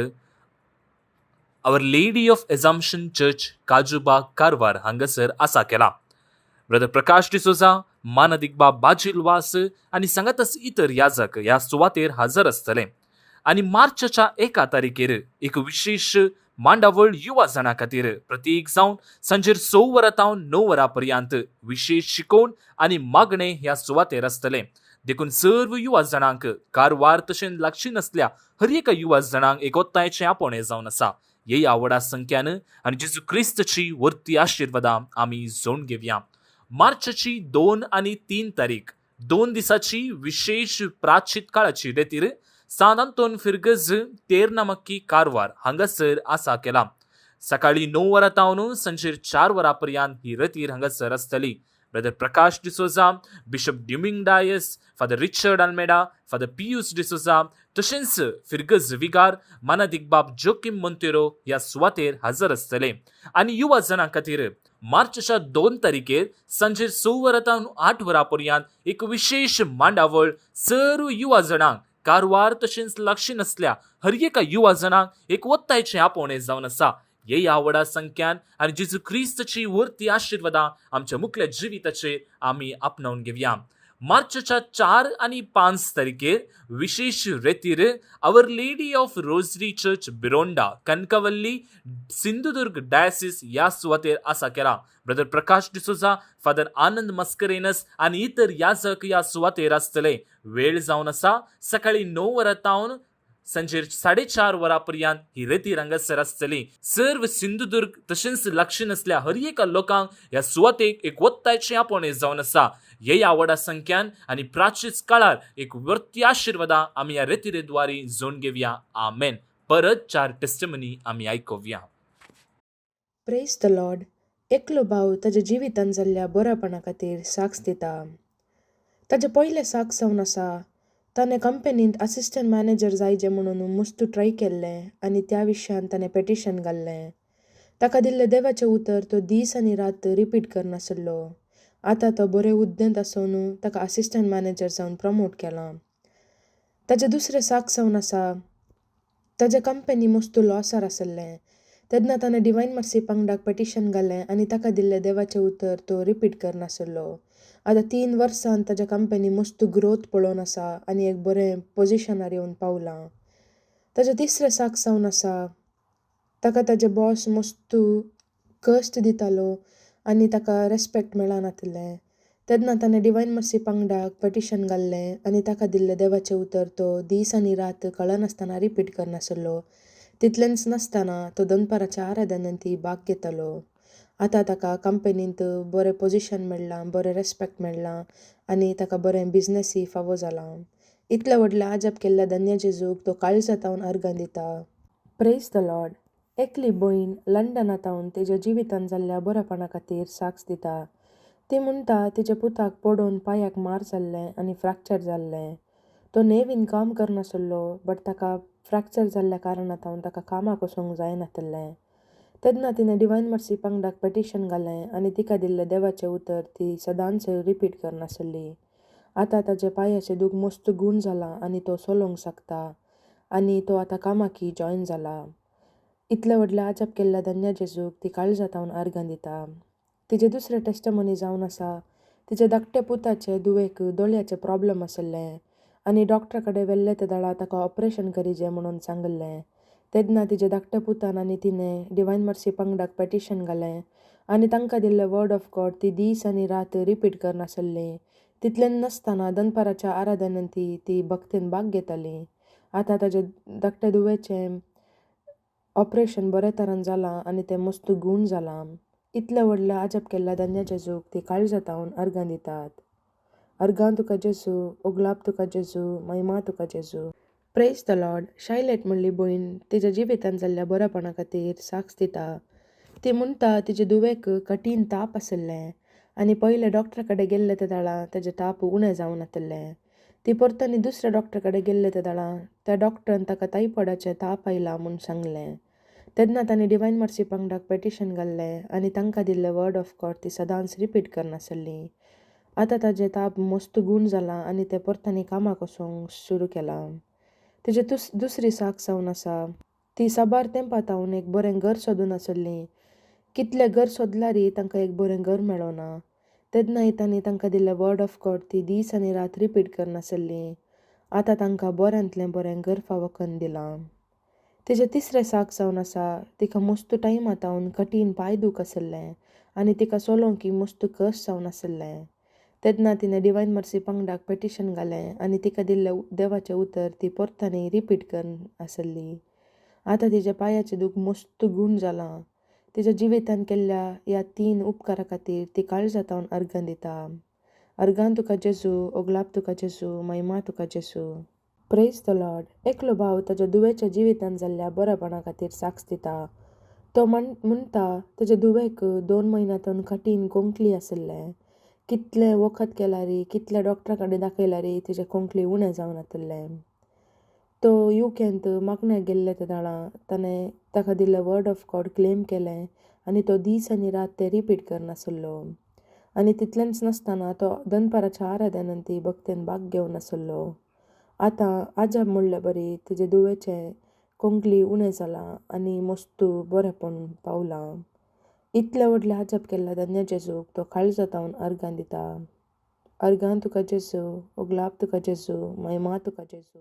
आवर लेडी ऑफ एझाम्पशन चर्च काजूबाग कारवार हांगासर आसा केला. ब्रदर प्रकाश डिसोजा, मानदिकबा बाजील वास आणि सांगातच इतर याजक ह्या सुवातेर हजर आसतले. आणि मार्चच्या 1 तारखेर एक विशेष मांडावळ युवा जाणां खातीर प्रत्येक जावन सांजेर 6 वरां तावन 9 वरां पर्यंत विशेष शिकोवन आणि मागणे ह्या सुवातेर आसतले. देखून सर्व युवा जणांक कारवार तशें लागची नसल्या हर एका युवा जणांक एकोतायेचें आपोणे जावन आसा. हे आवडा संख्यान आनी जेजू क्रिस्तची वर्ती आशिर्वादां आमी जोड घेवया. मार्चाची 2 आनी 3 तारीख 2 दिसाची विशेष प्राचित काळाची रेतीर सान आंतोन फिर्गज तेर्नामक्की कारवार हांगासर आसा केला. सकाळी 9 वरां तावन सांजेर 4 वरां पर्यंत ही रेतीर हांगासर आसतली. ब्रदर प्रकाश डिसोजा, बिशप ड्युमिंग Dias, father Richard Almeida, father Pius D'Souza तशेंच फिर्गज विगार, मानादिकबाब जोकिम मोंतेरो ह्या सुवातेर हजर आसतले. आनी युवा जणां खातीर मार्चच्या 2 तारखेर सांजेर 6 वरां तावन 8 वरां पर्यंत एक विशेष मांडावळ सर्व युवा जणांक कारवार तशेंच लागची नसल्या हर एका युवा जणांक एक वत्तायचें आपोवणें जावन आसा. हे आवडा संख्यान आनी जेजू क्रिस्तची वर्ती आशिर्वादां आमच्या मुखल्या जिविताचेर आमी आपणावन घेवया. मार्चच्या 4 आनी 5 तारखेर विशेष रेतीर Our Lady of Rosary church Bironda Kankavalli Sindhudurg diocese ह्या सुवातेर आसा केला. ब्रदर प्रकाश डिसोजा, फादर आनंद मस्करेनस आनी इतर याजक ह्या सुवातेर आसतले. वेळ जावन आसा सकाळी 9 वरां तावन सांजेर 4:30 वरां पर्यंत ही रेतीर हांगासर आसतली. सर्व सिंधुदुर्ग तशेंच लागची नसल्या हर एका लोकांक ह्या सुवातेक एक वत्तायचें आपोवणें जावन आसा. हे आवडा संख्यान आनी प्राचीन काळार एक वर्ती आशिर्वादां आमी ह्या रेतीरे द्वारे जोड घेवया. आमेन. परत 4 टेस्टिमनी आमी आयकुया. Praise the Lord. एकलो भाव ताच्या जिवितान जाल्ल्या बऱ्यापणा खातीर साक्ष दिता. ताचे पयले साक्ष जावन आसा ताणें कंपनींत असिस्टंट मॅनेजर जायचें म्हणून मस्तू ट्राय केल्लें आनी त्या विशयान ताणें पेटिशन घाल्लें. ताका दिल्लें देवाचें उतर तो दीस आनी रात रिपीट करनासलो. आतां तो बरें उद्देंत आसून ताका असिस्टंट मॅनेजर जावन प्रमोट केलां. ताचें दुसरें साक्ष जावन आसा ताजे कंपनी मस्तू लॉसार आसलें. तेन्ना ताणें डिवायन मर्सी पंगडाक पेटिशन घालें आनी ताका दिल्लें देवाचें उतर तो रिपीट करनासलो. आतां 3 वर्सान ताच्या कंपनी मस्तू ग्रोथ पळोवन आसा आनी एक बरें पोजिशनार येवन पावलां. ताचें तिसरें साक्ष जावन आसा ताका ताजे बॉस मस्तू कश्ट दितालो आनी ताका रेस्पेक्ट मेळनासलें. तेन्ना ताणें डिवायन मर्सी पंगडाक पेटिशन घाल्लें आनी ताका दिल्लें देवाचें उतर तो दीस आनी रात कळनासतना रिपीट करनासलो. तितलेंच नासतना तो दनपाराच्या आराधनांत भाग घेतालो. आतां ताका कंपनींत बरें पोजिशन मेळ्ळां, बरें रेस्पेक्ट मेळ्ळां आनी ताका बरें बिझनेसय फावो जालां. इतलें व्हडलें आजब केल्ल्या धन्य जेजूक तो काळजांतावन अर्गां दिता. Praise the Lord. एकली भयण लंडनांतावन तेज्या जिवितान जाल्ल्या बऱ्यापणा खातीर साक्ष दिता. ती म्हणटा तिच्या पुताक पडून पांयाक मार जाल्लें आनी फ्रॅक्चर जाल्लें. तो नेवीन काम करनासलो बट ताका फ्रॅक्चर जाल्ल्या कारणांतावन ताका कामाक वचूंक जायनासलें. तेन्ना तिणें डिवायन मर्सी पंगडाक पेटिशन घालें आनी तिका दिल्लें देवाचें उतर ती सदांच रिपीट करनासली. आतां ताचे पांयाचें दूख मस्त गूण जालां आनी तो चलोवंक शकता आनी तो आतां कामाकी जॉयन जाला. इतलें व्हडलें आजब केल्ल्या धन्य जेजूक ती काळजांतावन अर्गां दिता. तिचें दुसरें टेस्टमनी जावन आसा तिचे धाकटे पुताचे धुवेक दोळ्याचें प्रॉब्लम आसलें आनी डॉक्टरा कडेन व्हेल्लें ते दाळा ताका ऑपरेशन करीचें म्हणून सांगलें. तेन्ना तिचे धाकटे पुतान आनी तिणें डिवायन मर्सी पंगडाक पेटिशन घालें आनी तांकां दिल्लें वर्ड ऑफ गॉड ती दीस आनी रात रिपीट करनासली. तितलें नासतना दनपाराच्या आराधनांत ती भक्तीन भाग घेताली. आतां ताचे धाकटे धुवेचें ऑपरेशन बरे तरेन जालां आनी तें मस्त गूण जालां. इतलें व्हडलें आजब केल्ल्या धन्य जेजूक ती काळजांतावन अर्गां दितात. अर्गां तुका जेजू, ओगलाप तुका जेजू, महिमा तुका जेजू. Praise the Lord. शायलेट म्हणली भयण तिच्या जिवितान जाल्ल्या बऱ्यापणा खातीर साक्ष दिता. ती म्हणटा तिचे धुवेक कठीण ताप आसलें आनी पयले डॉक्टरा कडेन गेल्ले ते दाळा तेजे ताप उणें जावन येतलें. ती परतनी दुसऱ्या डॉक्टरा कडेन गेल्ले ते दाळा त्या डॉक्टरान ताका टायफॉयडाचें ताप आयला म्हूण सांगलें. तेन्ना ताणें डिवायन मर्सी पंगडाक पेटिशन घाल्लें आनी तांकां दिल्लें वर्ड ऑफ गॉड ती सदांच रिपीट करनासली. आतां ताजें ताप मस्त गूण जालां आनी तें परतनी कामाक वचूंक सुरू केलां. तेजे दुसरी साक्ष जावन आसा ती साबार तेंपातावन एक बरें घर सोदून आसली. कितलें घर सोदल्यारय तांकां एक बरें घर मेळोना. तेन्ना तांणी तांकां दिल्लें वर्ड ऑफ गॉड ती दीस आनी रात रिपीट करनासली. आतां तांकां बऱ्यांतलें बरें घर फावो करून दिलां. तेजें तिसरें साक्ष जावन आसा तिका मस्त टायमातावन कठीण पांय दूख आसलें आनी तिका चलोवंक मस्त कश्ट जावन आसलें. तेन्ना तिणें डिवायन मर्सी पंगडाक पेटिशन घालें आनी तिका दिल्लें देवाचें उतर ती परतांनी रिपीट करन आसली. आतां तिच्या पांयाचें दूख मस्त गूण जालां. तिच्या जिवितान केल्ल्या ह्या 3 उपकारा खातीर ती काळजांतावन अर्गां दिता. अर्गां तुका जेजू, ओगलाप तुका जेजू, महिमा तुका जेजू. Praise the Lord. एकलो भाव ताच्या दुवेच्या जिवितान जाल्ल्या बरेपणा खातीर साक्ष दिता. तो म्हणटा ताच्या दुवेक 2 म्हयन्यांतून कठीण कोंकली आसलें. कितलें वखद केल्यारी, कितल्या डॉक्टरा कडेन दाखयल्यारी तिचे कोंकली उणें जावन आसलें. तो UKंत मागण्याक गेल्ले त्या दाळां ताणें ताका दिल्लें वर्ड ऑफ गॉड क्लेम केलें आनी तो दीस आनी रात तें रिपीट करनासलो. आनी तितलेंच नासतना तो दनपाराच्या आराधनांत भक्तेन भाग घेवन आसलो. आतां आजाप म्हणलें बरी तिचे दुवेचें कोंकली उणें जालां आनी मस्तू बरेंपण पावलां. इतलें व्हडलें आजाप केल्ल्या धन्य जेजूक तो काळजांतावन अर्गां दिता. अर्गां तुका जेजू, ओगलाप तुका जेजू, महिमा तुका जेजू.